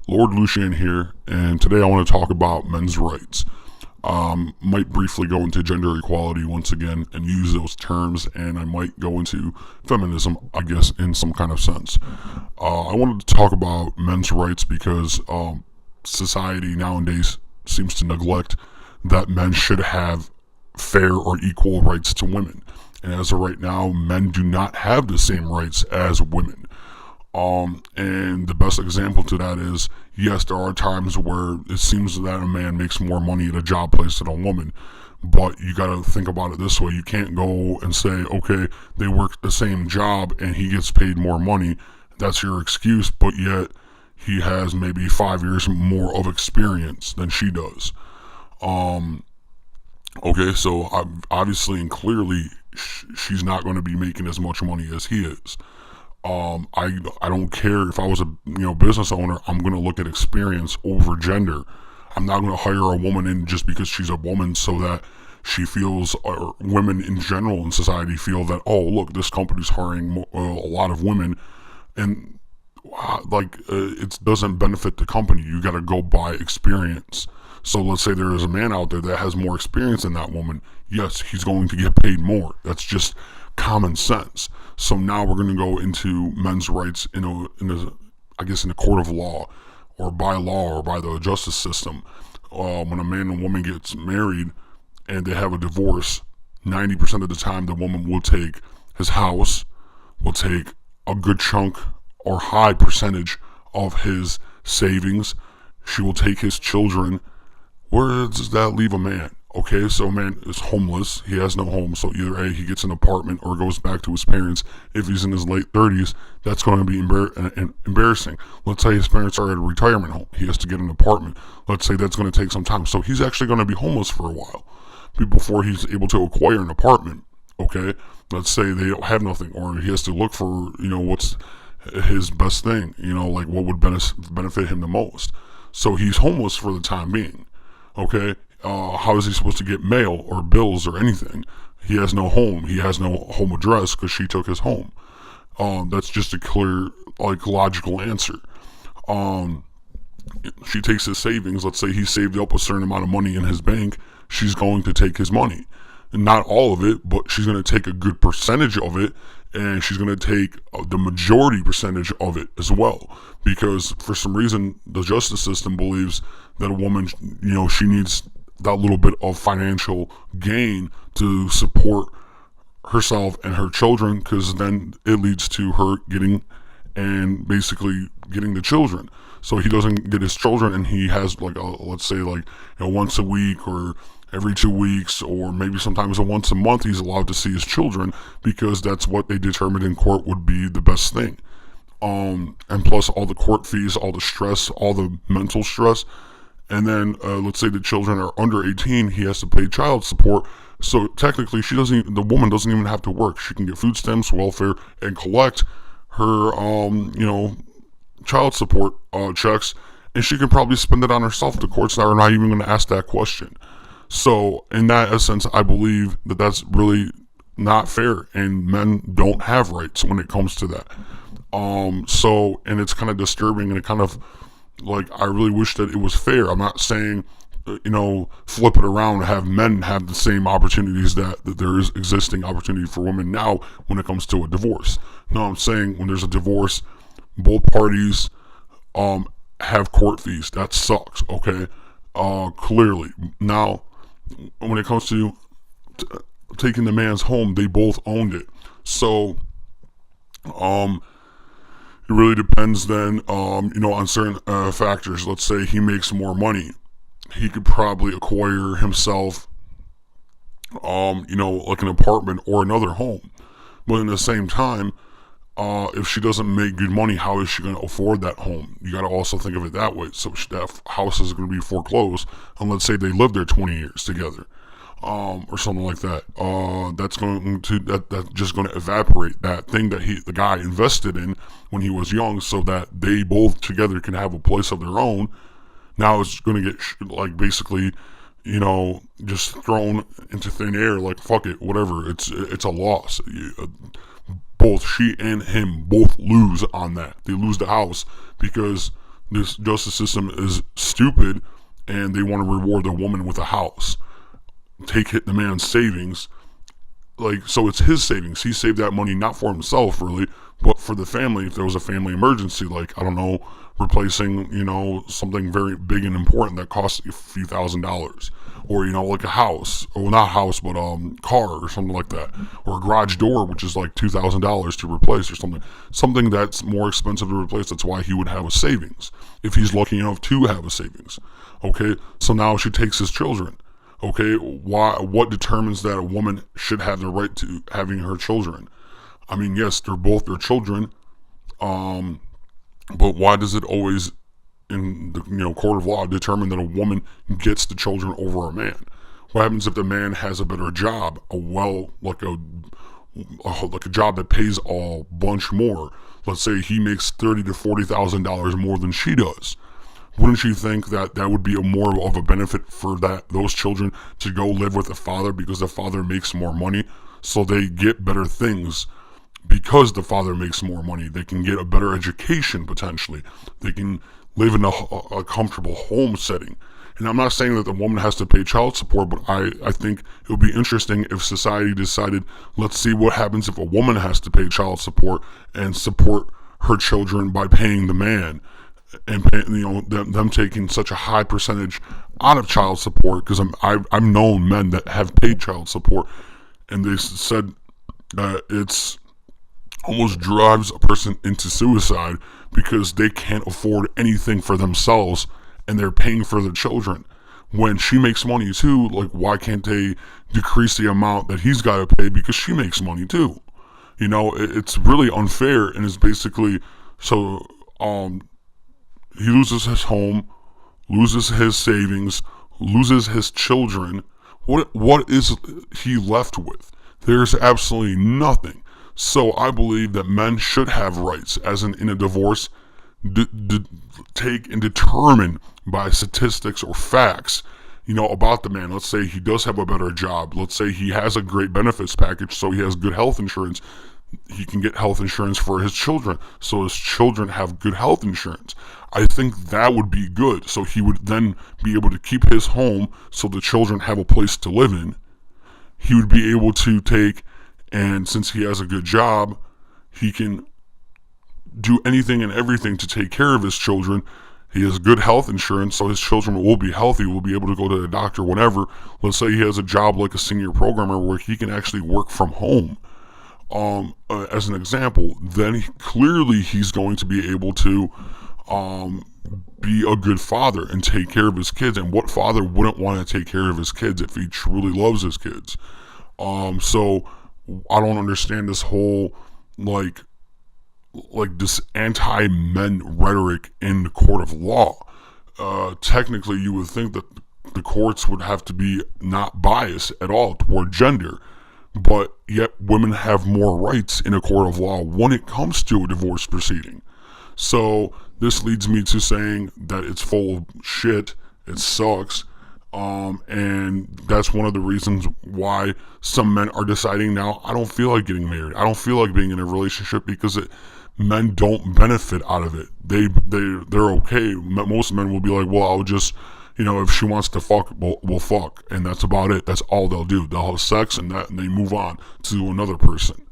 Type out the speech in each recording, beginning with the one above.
Lord Lucian here, and today I want to talk about men's rights. Might briefly go into gender equality once again and use those terms, and I might go into feminism, I guess, in some kind of sense. I wanted to talk about men's rights because society nowadays seems to neglect that men should have fair or equal rights to women. And as of right now, men do not have the same rights as women. And the best example to that is, yes, there are times where it seems that a man makes more money at a job place than a woman, but you gotta think about it this way. You can't go and say, okay, they work the same job and he gets paid more money. That's your excuse, but yet he has maybe 5 years more of experience than she does. Okay, so obviously and clearly she's not going to be making as much money as he is. I don't care if I was a business owner. I'm going to look at experience over gender. I'm not going to hire a woman in just because she's a woman so that she feels, or women in general in society feel that, oh look, this company's hiring a lot of women, and it doesn't benefit the company. You got to go by experience. So let's say there is a man out there that has more experience than that woman. Yes, he's going to get paid more. That's just common sense. So now we're going to go into men's rights in a court of law, or by law, or by the justice system. When a man and woman gets married and they have a divorce, 90% of the time the woman will take his house, will take a good chunk or high percentage of his savings. She will take his children. Where does that leave a man? Okay, so a man is homeless. He has no home, so either A, he gets an apartment or goes back to his parents. If he's in his late 30s, that's going to be embarrassing. Let's say his parents are at a retirement home. He has to get an apartment. Let's say that's going to take some time. So he's actually going to be homeless for a while before he's able to acquire an apartment. Okay, let's say they don't have nothing, or he has to look for, what's his best thing, like what would benefit him the most. So he's homeless for the time being. Okay, how is he supposed to get mail or bills or anything? He has no home. He has no home address because she took his home. That's just a clear, logical answer. She takes his savings. Let's say he saved up a certain amount of money in his bank. She's going to take his money. And not all of it, but she's going to take a good percentage of it, and she's going to take the majority percentage of it as well. Because for some reason, the justice system believes that a woman, she needs that little bit of financial gain to support herself and her children, because then it leads to her getting the children. So he doesn't get his children, and he has let's say once a week or every 2 weeks, or maybe sometimes once a month, he's allowed to see his children, because that's what they determined in court would be the best thing. And plus all the court fees, all the stress, all the mental stress. And then let's say the children are under 18, he has to pay child support. So technically the woman doesn't even have to work. She can get food stamps, welfare, and collect her child support checks, and she can probably spend it on herself. The courts are not even going to ask that question. So in that essence, I believe that that's really not fair, and men don't have rights when it comes to that. And it's kind of disturbing, and it kind of, I really wish that it was fair. I'm not saying, flip it around and have men have the same opportunities that there is existing opportunity for women now when it comes to a divorce. No, I'm saying when there's a divorce, both parties have court fees. That sucks, okay? Clearly. Now, when it comes to taking the man's home, they both owned it. So, it really depends then, on certain factors. Let's say he makes more money. He could probably acquire himself, an apartment or another home. But in the same time, if she doesn't make good money, how is she going to afford that home? You got to also think of it that way. So that house is going to be foreclosed, and let's say they lived there 20 years together, or something like that. That's just going to evaporate that thing that the guy invested in when he was young, so that they both together can have a place of their own. Now it's going to get basically, just thrown into thin air. Fuck it, whatever. It's a loss. Both she and him both lose on that. They lose the house because this justice system is stupid and they want to reward the woman with a house, take the man's savings. Like, so it's his savings. He saved that money not for himself really, but for the family if there was a family emergency, like, I don't know, replacing, something very big and important that costs a few $1,000s, or like a house, or not a house, but car or something like that, or a garage door which is like $2,000 to replace, or something that's more expensive to replace. That's why he would have a savings if he's lucky enough to have a savings. Okay, so now she takes his children. Okay, what determines that a woman should have the right to having her children? I mean, yes, they're both their children, but why does it always, in the court of law, determine that a woman gets the children over a man? What happens if the man has a better job, like a job that pays a bunch more? Let's say he makes $30,000 to $40,000 more than she does. Wouldn't you think that would be more of a benefit for those children to go live with the father because the father makes more money, so they get better things because the father makes more money? They can get a better education potentially. They can live in a comfortable home setting. And I'm not saying that the woman has to pay child support, but I think it would be interesting if society decided, let's see what happens if a woman has to pay child support and support her children by paying the man. And them taking such a high percentage out of child support, because I've known men that have paid child support, and they said that it's almost drives a person into suicide because they can't afford anything for themselves and they're paying for their children. When she makes money too, like, why can't they decrease the amount that he's got to pay because she makes money too? It's really unfair, and it's basically so. He loses his home, loses his savings, loses his children. What is he left with? There's absolutely nothing. So I believe that men should have rights, as in a divorce, take and determine by statistics or facts, about the man. Let's say he does have a better job. Let's say he has a great benefits package, so he has good health insurance. He can get health insurance for his children, so his children have good health insurance. I think that would be good. So he would then be able to keep his home so the children have a place to live in. He would be able to take, and since he has a good job, he can do anything and everything to take care of his children. He has good health insurance, so his children will be healthy, will be able to go to the doctor whenever. Let's say he has a job like a senior programmer where he can actually work from home. As an example, then clearly he's going to be able to be a good father and take care of his kids. And what father wouldn't want to take care of his kids if he truly loves his kids? So I don't understand this whole like this anti-men rhetoric in the court of law. Technically, you would think that the courts would have to be not biased at all toward gender. But yet women have more rights in a court of law when it comes to a divorce proceeding. So this leads me to saying that it's full of shit. It sucks. And that's one of the reasons why some men are deciding now, I don't feel like getting married. I don't feel like being in a relationship because men don't benefit out of it. They're okay. Most men will be like, well, I'll just, if she wants to fuck, we'll fuck, and that's about it. That's all they'll do. They'll have sex and they move on to another person.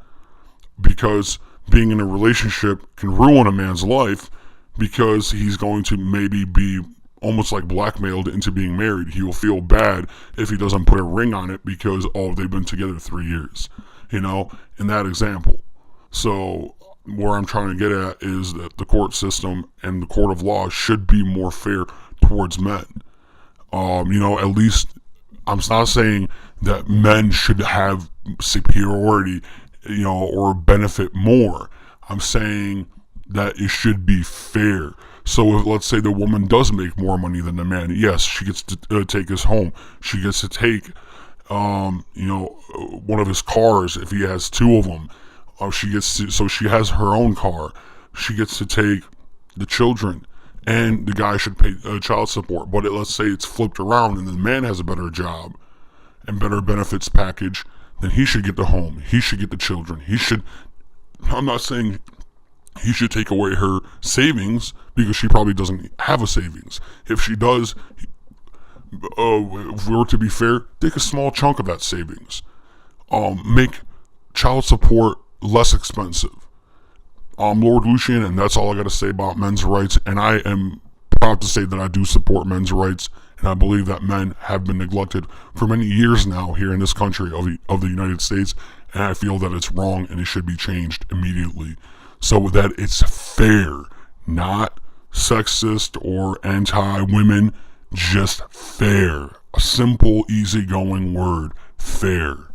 Because being in a relationship can ruin a man's life, because he's going to maybe be almost like blackmailed into being married. He will feel bad if he doesn't put a ring on it because, they've been together 3 years, in that example. So where I'm trying to get at is that the court system and the court of law should be more fair towards men. At least I'm not saying that men should have superiority, or benefit more. I'm saying that it should be fair. So if, let's say, the woman does make more money than the man, yes, she gets to take his home. She gets to take, one of his cars if he has two of them. So she has her own car. She gets to take the children. And the guy should pay child support. But let's say it's flipped around and the man has a better job and better benefits package, then he should get the home. He should get the children. I'm not saying he should take away her savings because she probably doesn't have a savings. If she does, if we were to be fair, take a small chunk of that savings. Make child support less expensive. Lord Lucian, and that's all I got to say about men's rights. And I am proud to say that I do support men's rights, and I believe that men have been neglected for many years now here in this country of the United States, and I feel that it's wrong and it should be changed immediately so that it's fair, not sexist or anti-women, just fair. A simple, easygoing word, fair.